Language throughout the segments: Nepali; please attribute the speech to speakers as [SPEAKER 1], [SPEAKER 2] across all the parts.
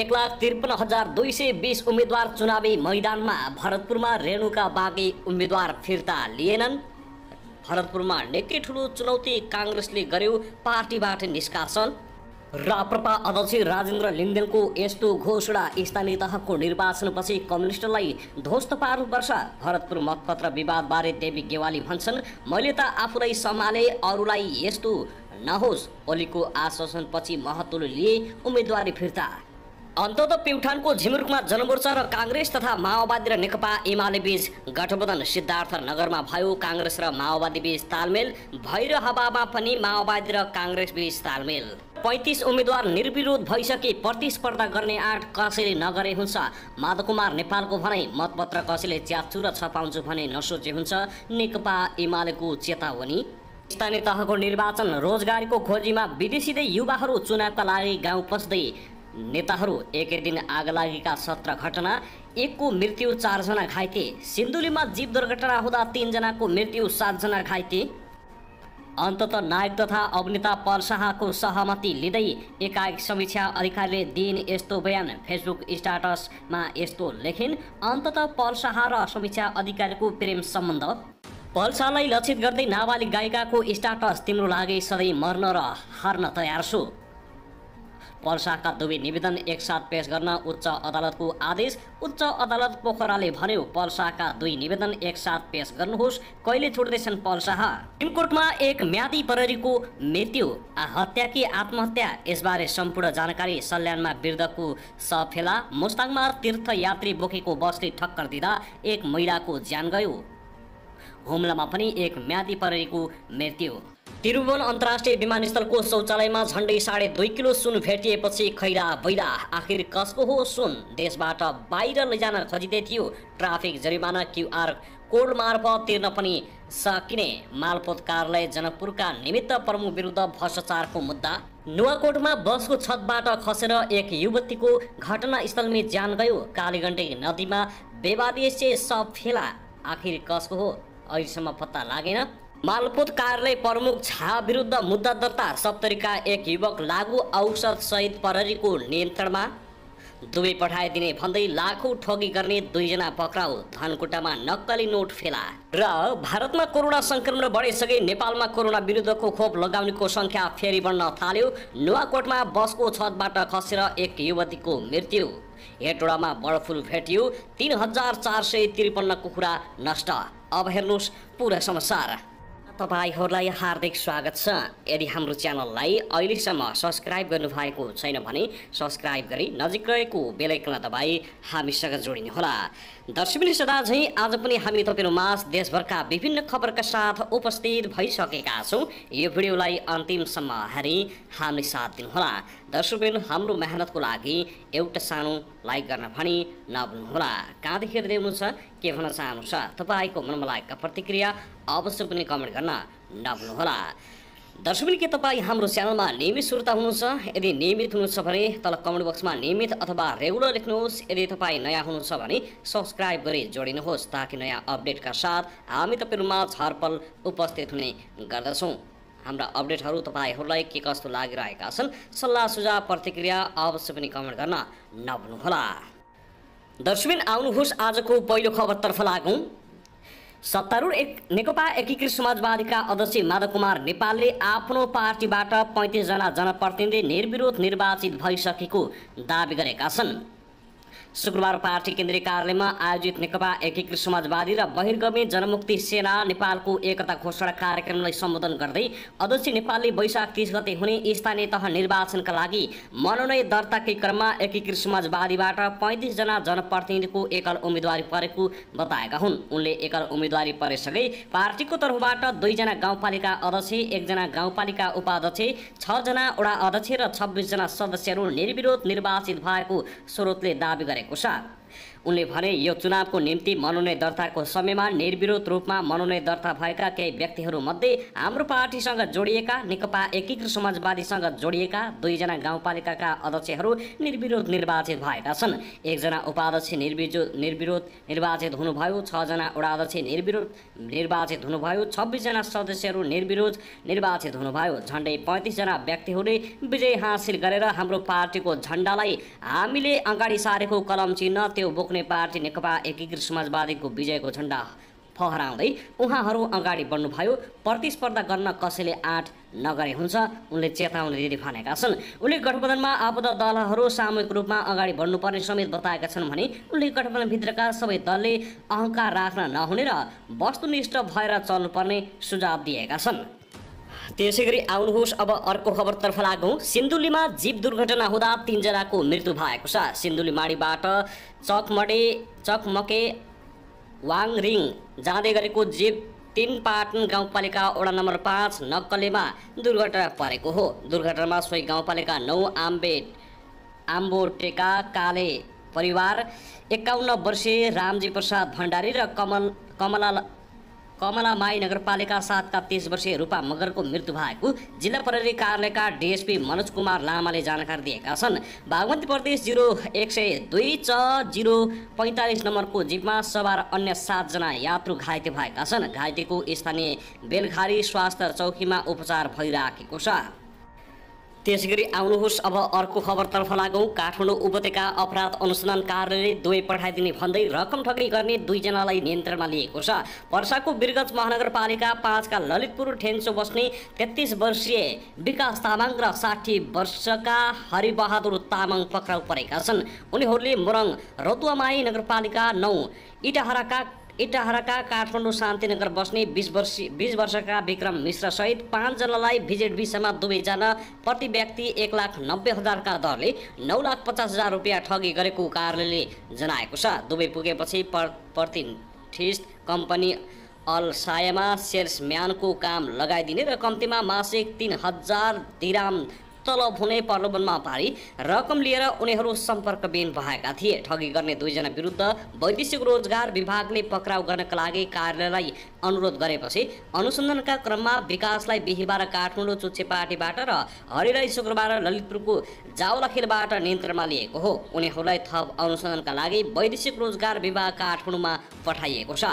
[SPEAKER 1] 1,53,220 उम्मेदवार चुनावी मैदानमा। भरतपुरमा रेणुका बाँकी उम्मेदवार फिर्ता लिएनन्। भरतपुरमा निकै ठुलो चुनौती कांग्रेसले गर्यो, पार्टीबाट निष्कासन। राप्रपा अध्यक्ष राजेन्द्र लिङ्गदेनको यस्तो घोषणा। स्थानीय तहको निर्वाचनपछि कम्युनिस्टलाई ध्वस्त पार्नुपर्छ। भरतपुर मतपत्र विवादबारे देवी गेवाली भन्छन्, मैले त आफूलाई सम्हाले, अरूलाई यस्तो नहोस्। ओलीको आश्वासनपछि महतोले लिए उम्मेदवारी फिर्ता। अन्तत प्युठानको झिमरुकमा जनमोर्चा र कांग्रेस तथा माओवादी र नेकपा एमाले बीच गठबन्धन सिद्धार्थनगरमा भयो। कांग्रेस र माओवादी बीच तालमेल। भैरहवामा पनि माओवादी र कांग्रेस बीच तालमेल। 35 उम्मेदवार निर्विरोध भइसके प्रतिस्पर्धा गर्ने आँट कसैले नगरे हुन्छ। माधवकुमार नेपालको भनाइ, मतपत्र कसैले च्यात्छु र छपाउँछु भने नसोचे हुन्छ। नेकपा एमालेको चेतावनी। स्थानीय तहको निर्वाचन रोजगारीको खोजीमा विदेशीदै युवाहरू चुनावका लागि गाउँ पस्दै। नेताहरू एकै दिन आगलागीका 17 घटना, 1 को मृत्यु, 4 जना घाइते। सिन्धुलीमा जीव दुर्घटना हुँदा 3 जनाको मृत्यु, 7 जना घाइते। अन्तत नायक तथा अभिनेता पल शाहको सहमति लिँदै एकाएक समीक्षा अधिकारीले दिइन् यस्तो बयान। फेसबुक स्ट्याटसमा यस्तो लेखिन्, अन्तत पल शाह र समीक्षा अधिकारीको प्रेम सम्बन्ध। पल शाहलाई लक्षित गर्दै नाबालिग गायिकाको स्ट्याटस, तिम्रो लागि सधैँ मर्न र हार्न तयार छु। पल शाहका दुवै निवेदन एकसाथ पेश गर्न उच्च अदालतको आदेश। उच्च अदालत पोखराले भन्यो, पल शाहका दुई निवेदन एकसाथ पेश गर्नुहोस्। कहिले छोड्दैछन् पल शाह? सुप्रिम कोर्टमा एक म्यादी प्रहरीको मृत्यु, हत्या कि आत्महत्या, यसबारे सम्पूर्ण जानकारी। सल्यानमा वृद्धको सफेला। मुस्ताङमा तीर्थयात्री बोकेको बसले ठक्कर दिँदा एक महिलाको ज्यान गयो। हुम्लामा पनि एक म्यादी प्रहरीको मृत्यु। त्रिभुवन अन्तर्राष्ट्रिय विमानस्थलको शौचालयमा झण्डै 2.5 किलो सुन भेटिएपछि खैरा बैला। आखिर कसको हो सुन? देशबाट बाहिर लैजान खोजिँदै थियो। ट्राफिक जरिमाना क्युआर कोड मार्फत तिर्न पनि सकिने। मालपोत कार्यालय जनकपुरका निमित्त प्रमुख विरुद्ध भ्रष्टाचारको मुद्दा। नुवाकोटमा बसको छतबाट खसेर एक युवतीको घटनास्थलमै ज्यान गयो। कालीगण्डकी नदीमा बेवादिसे शव फेला। आखिर कसको हो? अहिलेसम्म पत्ता लागेन। मालपोत कार्यालय प्रमुख झा विरुद्ध मुद्दा दर्ता। सप्तरीका एक युवक लागु औषध सहित प्रहरीको नियन्त्रणमा। दुवै पठाइदिने भन्दै लाखौं ठगी गर्ने 2 जना पक्राउ। धनकुटामा नक्कली नोट फेला। र भारतमा कोरोना संक्रमण बढिसके नेपालमा कोरोना विरुद्धको खोप लगाउनेको संख्या फेरि बढ्न थाल्यो। नुवाकोटमा बसको छतबाट खसेर एक युवतीको मृत्यु। हेटोडामा बर्ड फ्लू भेटियो। 3453 कुखुरा नष्ट। अब हेर्नुहोस् पुरा समाचार। तपाईहरुलाई हार्दिक स्वागत छ। यदि हाम्रो च्यानललाई अहिलेसम्म सब्स्क्राइब गर्नुभएको छैन भने सब्स्क्राइब गरी नजिक रहेको बेल आइकन दबाई हामीसँग जोडिनुहोला। दर्शकवृन्द, सदा झैं आज पनि हामी तपाईहरुमाझ देशभरका विभिन्न खबरका साथ उपस्थित भइसकेका छौं। यो भिडियोलाई अन्तिमसम्म हेरी हामीले साथ दिनुहोला। दर्शकवृन्द, हाम्रो मेहनतको लागि एउटा सानो लाइक गर्न भनी नभुल्नुहोला। कहाँदेखि हेर्दै हुनुहुन्छ, के भन्न चाहनुहुन्छ, तपाईको मनमा लागेका प्रतिक्रिया अवश्य पनि कमेन्ट गर्न नभुल्नुहोला। दर्शकवृन्द, के तपाईँ हाम्रो च्यानलमा नियमित श्रोता हुनुहुन्छ? यदि नियमित हुनुहुन्छ भने तल कमेन्ट बक्समा नियमित अथवा रेगुलर लेख्नुहोस्। यदि तपाईँ नयाँ हुनुहुन्छ भने सब्स्क्राइब गरी जोडिनुहोस्, ताकि नयाँ अपडेटका साथ हामी तपाईहरुमा हरपल उपस्थित हुने गर्दछौँ। हाम्रा अपडेटहरू तपाईहरुलाई के कस्तो लागिरहेका छन्, सल्लाह सुझाव प्रतिक्रिया अवश्य पनि कमेन्ट गर्न नभुल्नुहोला। दर्शकवृन्द, आउनुहोस् आजको पहिलो खबरतर्फ लागौं। सत्तारूढ नेकपा एकीकृत समाजवादीका अध्यक्ष माधवकुमार नेपालले आफ्नो पार्टीबाट 35 जना जनप्रतिनिधि निर्विरोध निर्वाचित भइसकेको दाबी गरेका छन्। शुक्रबार पार्टी केन्द्रीय कार्यालयमा आयोजित नेकपा एकीकृत समाजवादी र बहिर्गमी जनमुक्ति सेना नेपालको एकता घोषणा कार्यक्रमलाई सम्बोधन गर्दै अध्यक्ष नेपालले वैशाख 30 गते हुने स्थानीय तह निर्वाचनका लागि मनोनयन दर्ताकै क्रममा एकीकृत समाजवादीबाट 35 जना जनप्रतिनिधिको एकल उम्मेदवारी परेको बताएका हुन्। उनले एकल उम्मेदवारी परेसँगै पार्टीको तर्फबाट 2 जना गाउँपालिका अध्यक्ष, 1 जना गाउँपालिका उपाध्यक्ष, 6 जना वडा अध्यक्ष र 26 जना सदस्यहरू निर्विरोध निर्वाचित भएको स्रोतले दाबी गरेको छ। उनले भने यो चुनावको निम्ति मनोनयन दर्ताको समयमा निर्विरोध रूपमा मनोनयन दर्ता भएका केही व्यक्तिहरूमध्ये हाम्रो पार्टीसँग जोडिएका नेकपा एकीकृत समाजवादीसँग जोडिएका 2 जना गाउँपालिकाका अध्यक्षहरू निर्विरोध निर्वाचित भएका छन्। 1 जना उपाध्यक्ष निर्विरोध निर्वाचित हुनुभयो। 6 जना वडा अध्यक्ष निर्विरोध निर्वाचित हुनुभयो। 26 जना सदस्यहरू निर्विरोध निर्वाचित हुनुभयो। झन्डै 35 जना व्यक्तिहरूले विजय हासिल गरेर हाम्रो पार्टीको झण्डालाई हामीले अगाडि सारेको कलम चिन्ह त्यो बोक्ने पार्टी नेकपा एकीकृत समाजवादीको विजयको झण्डा फहराउँदै उहाँहरू अगाडि बढ्नुभयो। प्रतिस्पर्धा गर्न कसैले आँट नगरे हुन्छ, उनले चेतावनी दिँदै भनेका छन्। उनले गठबन्धनमा आबद्ध दलहरू सामूहिक रूपमा अगाडि बढ्नुपर्ने समेत बताएका छन् भने उनले गठबन्धनभित्रका सबै दलले अहङ्कार राख्न नहुने र वस्तुनिष्ठ भएर चल्नुपर्ने सुझाव दिएका छन्। त्यसै गरी आउनुहोस् अब अर्को खबरतर्फ लागौँ। सिन्धुलीमा जीव दुर्घटना हुँदा 3 जनाको मृत्यु भएको छ। सिन्धुलीमाडीबाट चकमके वाङरिङ जाँदै गरेको जीव 3 पाटन गाउँपालिका वडा नम्बर 5 नक्कलेमा दुर्घटना परेको हो। दुर्घटनामा सोही गाउँपालिका 9 आम्बोटेका काले परिवार 51 वर्षीय रामजी प्रसाद भण्डारी र कमलामाई नगरपालिका 7 का 30 वर्षीय रूपा मगरको मृत्यु भएको जिल्ला प्रहरी कार्यालयका डीएसपी मनोज कुमार लामाले जानकारी दिएका छन्। बागमती प्रदेश 0102/045 नम्बरको जीवमा सवार अन्य 7 जना यात्रु घाइते भएका छन्। घाइतेको स्थानीय बेलघारी स्वास्थ्य चौकीमा उपचार भइराखेको छ। त्यसैगरी आउनुहोस् अब अर्को खबरतर्फ लागौँ। काठमाडौँ उपत्यका अपराध अनुसन्धान कार्यालयले दुवै पठाइदिने भन्दै रकम ठगी गर्ने 2 जनालाई नियन्त्रणमा लिएको छ। पर्साको बिरगञ्ज महानगरपालिका 5 का ललितपुर ठेन्चो बस्ने 33 वर्षीय विकास तामाङ र 60 वर्षका हरिबहादुर तामाङ पक्राउ परेका छन्। उनीहरूले मोरङ रतुवामाई नगरपालिका 9 इटाहराका काठमाडौँ शान्तिनगर बस्ने 20 वर्षका विक्रम मिश्र सहित 5 जनालाई भिजिट भिसामा दुवै जना प्रति व्यक्ति 1,90,000 का दरले 9,50,000 रुपियाँ ठगी गरेको कार्यालयले जनाएको छ। दुवै पुगेपछि प्रतिष्ठित कम्पनी अलसायमा सेल्सम्यानको काम लगाइदिने र कम्तीमा मासिक 3,000 दिराम तलब हुने प्रलोभनमा पारी रकम लिएर उनीहरू सम्पर्कविहीन भएका थिए। ठगी गर्ने 2 जना विरुद्ध वैदेशिक रोजगार विभागले पक्राउ गर्नका लागि कार्यालयलाई अनुरोध गरेपछि अनुसन्धानका क्रममा विकासलाई बिहीबार काठमाडौँ चुच्चेपाटीबाट र हरिलाई शुक्रबार ललितपुरको जावलाखेलबाट नियन्त्रणमा लिएको हो। उनीहरूलाई थप अनुसन्धानका लागि वैदेशिक रोजगार विभाग काठमाडौँमा पठाइएको छ।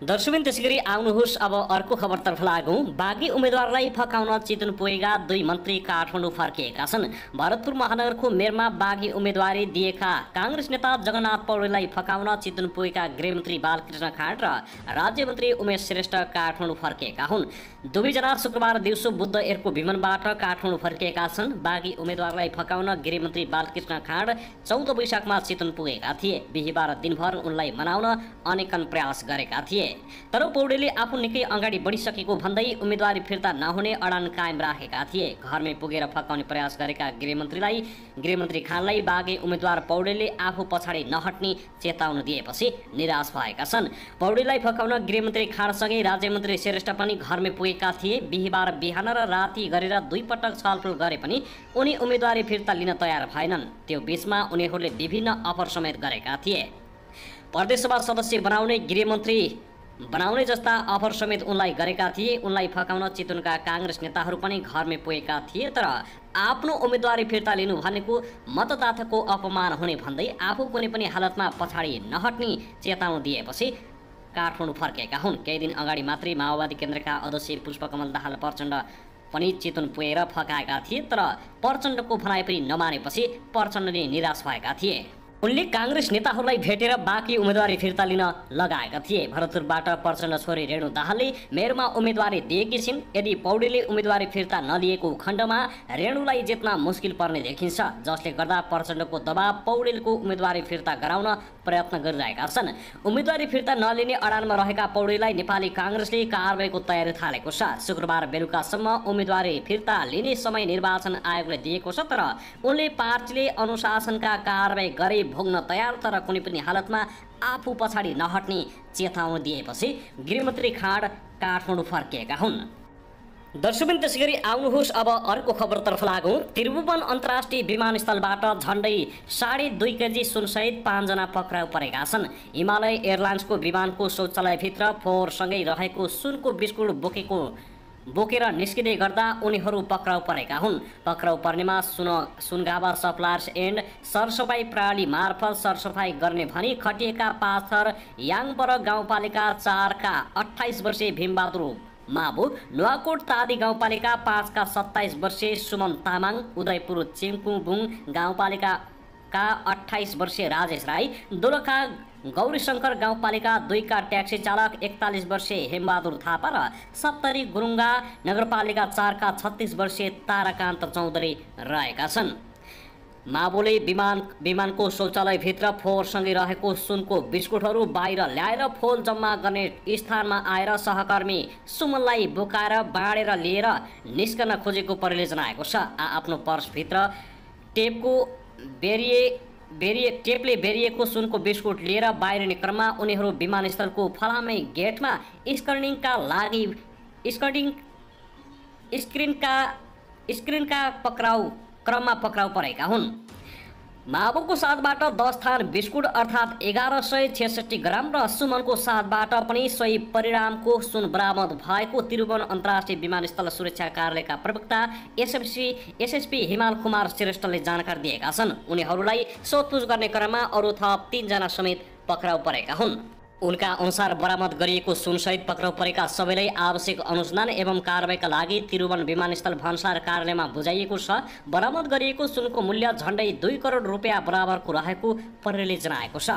[SPEAKER 1] दर्शकबिन त्यसैगरी आउनुहोस् अब अर्को खबरतर्फ लागौँ। बागी उम्मेदवारलाई फकाउन चितवन पुगेका 2 मन्त्री काठमाडौँ फर्किएका छन्। भरतपुर महानगरको मेयरमा बागी उम्मेदवारी दिएका काङ्ग्रेस नेता जगन्नाथ पौडेललाई फकाउन चितवन पुगेका गृहमन्त्री बालकृष्ण खाँड र राज्यमन्त्री उमेश श्रेष्ठ काठमाडौँ फर्किएका हुन्। दुवैजना शुक्रबार दिउँसो बुद्ध एयरको विमानबाट काठमाडौँ फर्किएका छन्। बागी उम्मेदवारलाई फकाउन गृहमन्त्री बालकृष्ण खाँड 14 वैशाखमा चितवन पुगेका थिए। बिहीबार दिनभर उनलाई मनाउन अनेकन प्रयास गरेका थिए, तर पौडेलले आफू निकै अगाडि बढिसकेको भन्दै उम्मेदवारी फिर्ता नहुने अडान कायम राखेका थिए। घरमै पुगेर फकाउने प्रयास गरेका गृहमन्त्री खानलाई बागी उम्मेदवार पौडेलले आफू पछाडि नहट्ने चेतावनी दिएपछि निराश भएका छन्। पौडेललाई फकाउन गृहमन्त्री खानसँगै राज्यमन्त्री श्रेष्ठ पनि घरमै पुगेका थिए। बिहीबार बिहान र राति गरेर 2 पटक छलफल गरे पनि उनी उम्मेदवारी फिर्ता लिन तयार भएनन्। त्यो बीचमा उनीहरूले विभिन्न अफर समेत गरेका थिए। प्रदेशसभा सदस्य बनाउने, गृहमन्त्री बनाउने जस्ता अफर समेत उनलाई गरेका थिए। उनलाई फकाउन चितवनका काङ्ग्रेस नेताहरू पनि घरमै पुगेका थिए, तर आफ्नो उम्मेदवारी फिर्ता लिनु भनेको मतदाताको अपमान हुने भन्दै आफू कुनै पनि हालतमा पछाडि नहट्ने चेतावनी दिएपछि काठमाडौँ फर्केका हुन्। केही दिन अगाडि मात्रै माओवादी केन्द्रका अध्यक्ष पुष्पकमल दाहाल प्रचण्ड पनि चितवन पुगेर फकाएका थिए, तर प्रचण्डको भनाइ पनि नमानेपछि प्रचण्डले निराश भएका थिए। उनले काङ्ग्रेस नेताहरूलाई भेटेर बाँकी उम्मेदवारी फिर्ता लिन लगाएका थिए। भरतपुरबाट प्रचण्ड छोरी रेणु दाहालले मेयरमा उम्मेदवारी दिएकी छिन्। यदि पौडेलले उम्मेदवारी फिर्ता नलिएको खण्डमा रेणुलाई जित्न मुस्किल पर्ने देखिन्छ, जसले गर्दा प्रचण्डको दबाव पौडेलको उम्मेदवारी फिर्ता गराउन प्रयत्न गरिरहेका छन्। उम्मेदवारी फिर्ता नलिने अडानमा रहेका पौडेललाई नेपाली काङ्ग्रेसले कारबाहीको तयारी थालेको छ। शुक्रबार बेलुकासम्म उम्मेदवारी फिर्ता लिने समय निर्वाचन आयोगले दिएको छ, तर उनले पार्टीले अनुशासनका कारबाही गरे भोग्न तयार, तर कुनै पनि हालतमा आफू पछाडि नहट्ने चेतावनी दिएपछि गृहमन्त्री खाँड काठमाडौँ फर्किएका हुन्। दर्शकबिन त्यसै गरी आउनुहोस् अब अर्को खबरतर्फ लागौँ। त्रिभुवन अन्तर्राष्ट्रिय विमानस्थलबाट झन्डै 2.5 केजी सुनसहित 5 जना पक्राउ परेका छन्। हिमालय एयरलाइन्सको विमानको शौचालयभित्र फोहोरसँगै रहेको सुनको बिस्कुट बोकेर निस्किँदै गर्दा उनीहरू पक्राउ परेका हुन्। पक्राउ पर्नेमा सुनगावा सप्लायर्स एन्ड सरसफाई प्रणाली मार्फत सरसफाई गर्ने भनी खटिएका पाथर याङपर गाउँपालिका 4 का 28 वर्षीय भीमबहादुर माबु, नुवाकोट तादी गाउँपालिका 5 का 27 वर्षीय सुमन तामाङ, उदयपुर चिम्कुबुङ गाउँपालिका का 28 वर्षीय राजेश राई, दोलखा गौरीशङ्कर गाउँपालिका 2 का ट्याक्सी चालक 41 वर्षीय हेमबहादुर थापा र सप्तरी गुरुङ्गा नगरपालिका 4 का 36 वर्षीय ताराकान्त चौधरी रहेका छन्। माबुले विमानको शौचालयभित्र फोहोरसँगै रहेको सुनको बिस्कुटहरू बाहिर ल्याएर फोहोर जम्मा गर्ने स्थानमा आएर सहकर्मी सुमनलाई बोकाएर बाँडेर लिएर निस्कन खोजेको परिले जनाएको छ। आफ्नो पर्सभित्र टेपले बेरिएको सुनको बिस्कुट लिएर बाहिरिने क्रममा उनीहरू विमानस्थलको फलामे गेटमा स्क्रिनका क्रममा पक्राउ परेका हुन्। माबुको साथबाट 10 थान बिस्कुट अर्थात् 1166 ग्राम र सुमनको साथबाट पनि सोही परिणामको सुन बरामद भएको त्रिभुवन अन्तर्राष्ट्रिय विमानस्थल सुरक्षा कार्यालयका प्रवक्ता एसएसपी हिमाल कुमार श्रेष्ठले जानकारी दिएका छन्। उनीहरूलाई सोधपुछ गर्ने क्रममा अरू थप 3 जना समेत पक्राउ परेका हुन्। उनका अनुसार बरामद गरिएको सुनसहित पक्राउ परेका सबैलाई आवश्यक अनुसन्धान एवं कारबाहीका लागि त्रिभुवन विमानस्थल भन्सार कार्यालयमा बुझाइएको छ। बरामद गरिएको सुनको मूल्य झन्डै 2 करोड रुपियाँ बराबरको रहेको प्रहरीले जनाएको छ।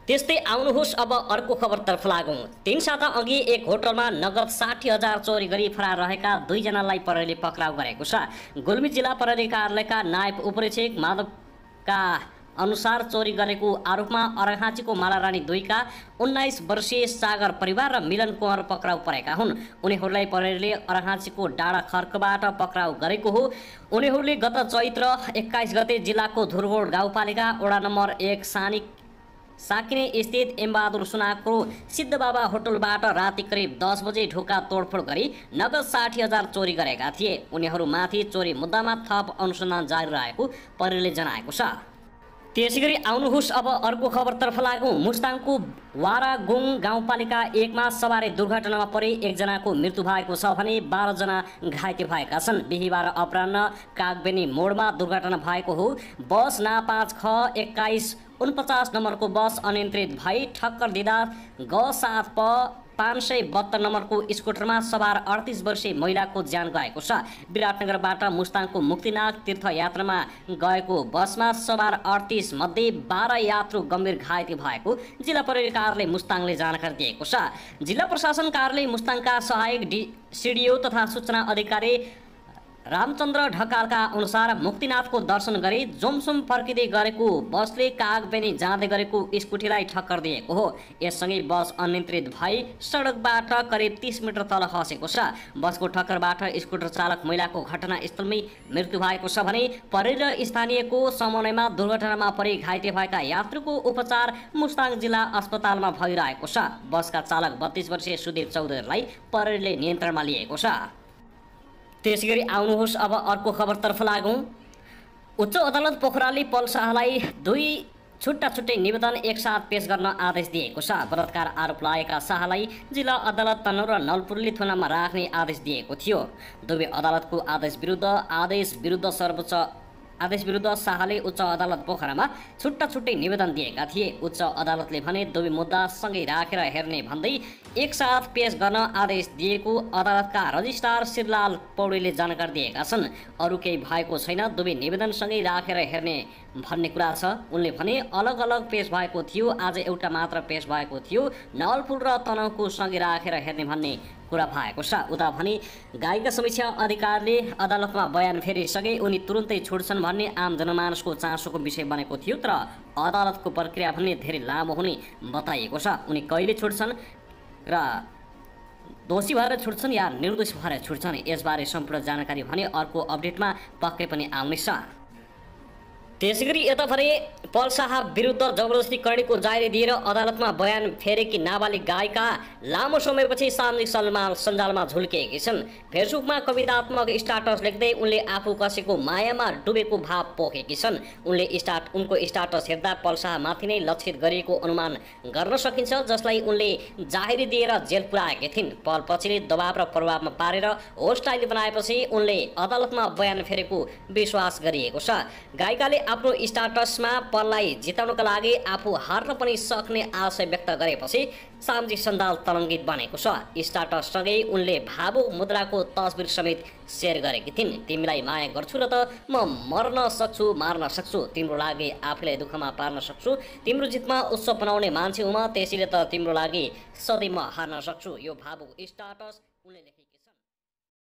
[SPEAKER 1] त्यस्तै आउनुहोस् अब अर्को खबरतर्फ लागौँ। 3 साता अघि एक होटलमा नगद 60,000 चोरी गरी फरार रहेका 2 जनालाई प्रहरीले पक्राउ गरेको छ। गुल्मी जिल्ला प्रहरी कार्यालयका नायब उपरीक्षक माधवका अनुसार चोरी गरेको आरोपमा अरघाँचीको मालारानी 2 का 19 वर्षीय सागर परिवार र मिलन कुँवर पक्राउ परेका हुन्। उनीहरूलाई प्रहरीले अरघाँचीको डाँडा खर्कबाट पक्राउ गरेको हो। उनीहरूले गत चैत्र 21 गते जिल्लाको धुरगोड गाउँपालिका वडा नम्बर 1 साकिने स्थित एमबहादुर सुनाको सिद्धबाबा होटलबाट राति करिब 10 बजे ढोका तोडफोड गरी नगद 60,000 चोरी गरेका थिए। उनीहरूमाथि चोरी मुद्दामा थप अनुसन्धान जारी रहेको प्रहरीले जनाएको छ। त्यसैगरी आउनुहोस् अब अर्को खबरतर्फ लागौँ। मुस्ताङको वारागुङ गाउँपालिका 1 मा सवारी दुर्घटनामा परि 1 जनाको मृत्यु भएको छ भने 12 जना घाइते भएका छन्। बिहीबार अपराह्न कागबेनी मोडमा दुर्घटना भएको हो। बस ना 5 ख 2149 नम्बरको बस अनियन्त्रित भई ठक्कर दिँदा ग7 प 572 नम्बरको स्कुटरमा सवार 38 वर्षीय महिलाको ज्यान गएको छ। विराटनगरबाट मुस्ताङको मुक्तिनाथ तीर्थयात्रामा गएको बसमा सवार 38 मध्ये 12 यात्रु गम्भीर घाइते भएको जिल्ला प्रहरी कार्यालय मुस्ताङले जानकारी दिएको छ। जिल्ला प्रशासन कार्यालय मुस्ताङका सहायक सिडिओ तथा सूचना अधिकारी रामचन्द्र ढकालका अनुसार मुक्तिनाथको दर्शन गरी जोमसोम फर्किँदै गरेको बसले कागबेनी जाँदै गरेको स्कुटीलाई ठक्कर दिएको हो। यससँगै बस अनियन्त्रित भई सडकबाट करिब 30 मिटर तल खसेको छ। बसको ठक्करबाट स्कुटर चालक महिलाको घटनास्थलमै मृत्यु भएको छ भने प्रहरी र स्थानीयको समन्वयमा दुर्घटनामा परि घाइते भएका यात्रुको उपचार मुस्ताङ जिल्ला अस्पतालमा भइरहेको छ। बसका चालक 32 वर्षीय सुधीर चौधरीलाई प्रहरीले नियन्त्रणमा लिएको छ। त्यसैगरी आउनुहोस् अब अर्को खबरतर्फ लागौँ। उच्च अदालत पोखराले पल शाहलाई 2 छुट्टा-छुट्टै निवेदन एकसाथ पेश गर्न आदेश दिएको छ। बलात्कार आरोप लागेका शाहलाई जिल्ला अदालत तनहुँ र नलपुरली थुनामा राख्ने आदेश दिएको थियो। दुवै अदालतको आदेश विरुद्ध शाहले उच्च अदालत पोखरामा छुट्टा-छुट्टै निवेदन दिएका थिए। उच्च अदालतले भने दुवै मुद्दा सँगै राखेर हेर्ने भन्दै एकसाथ पेश गर्न आदेश दिएको अदालतका रजिस्ट्रार श्रीलाल पौडेलले जानकारी दिएका छन्। अरू केही भएको छैन, दुवै निवेदन सँगै राखेर हेर्ने भन्ने कुरा छ। उनले भने अलग अलग पेश भएको थियो, आज एउटा मात्र पेश भएको थियो। नवलपुर र तनहुँको सँगै राखेर हेर्ने भन्ने कुरा भएको छ। उता भने गायिका समीक्षा अधिकारीले अदालतमा बयान फेरिसके उनी तुरुन्तै छुट्छन् भन्ने आम जनमानसको चासोको विषय बनेको थियो। तर अदालतको प्रक्रिया भने धेरै लामो हुने बताइएको छ। उनी कहिले छुट्छन् र दोषी भएर छुट्छन् या निर्दोषी भएर छुट्छन्, यसबारे सम्पूर्ण जानकारी भने अर्को अपडेटमा पक्कै पनि आउनेछ। त्यसैगरी यता भने पल शाह विरुद्ध जबरजस्ती करणीको जारी दिएर अदालतमा बयान फेरेकी नाबालिग गायिका लामो समयपछि सामाजिक सञ्जालमा झुल्किएकी छन्। फेसबुकमा कवितात्मक स्टाटस लेख्दै उनले आफू कसैको मायामा डुबेको भाव पोखेकी छन्। उनको स्टाटस हेर्दा पल शाहमाथि नै लक्षित गरिएको अनुमान गर्न सकिन्छ, जसलाई उनले जाहेरी दिएर जेल पुर्याएकी थिइन्। पल पछिले दबाव र प्रभावमा पारेर होस्टाइल बनाएपछि उनले अदालतमा बयान फेरेको विश्वास गरिएको छ। गायिकाले आफ्नो स्टाटसमा पललाई जिताउनका लागि आफू हार्न पनि सक्ने आशय व्यक्त गरेपछि सामाजिक सञ्जाल तरङ्गित बनेको छ। स्टाटससँगै उनले भावुक मुद्राको तस्बिर समेत सेयर गरेकी थिइन्। तिमीलाई माया गर्छु र त म मर्न सक्छु, मार्न सक्छु, तिम्रो लागि आफूलाई दुःखमा पार्न सक्छु, तिम्रो जितमा उत्सव बनाउने मान्छे हुँ म, त्यसैले त तिम्रो लागि सधैँ म हार्न सक्छु। यो भावुक स्टाटस उनले लेखेकी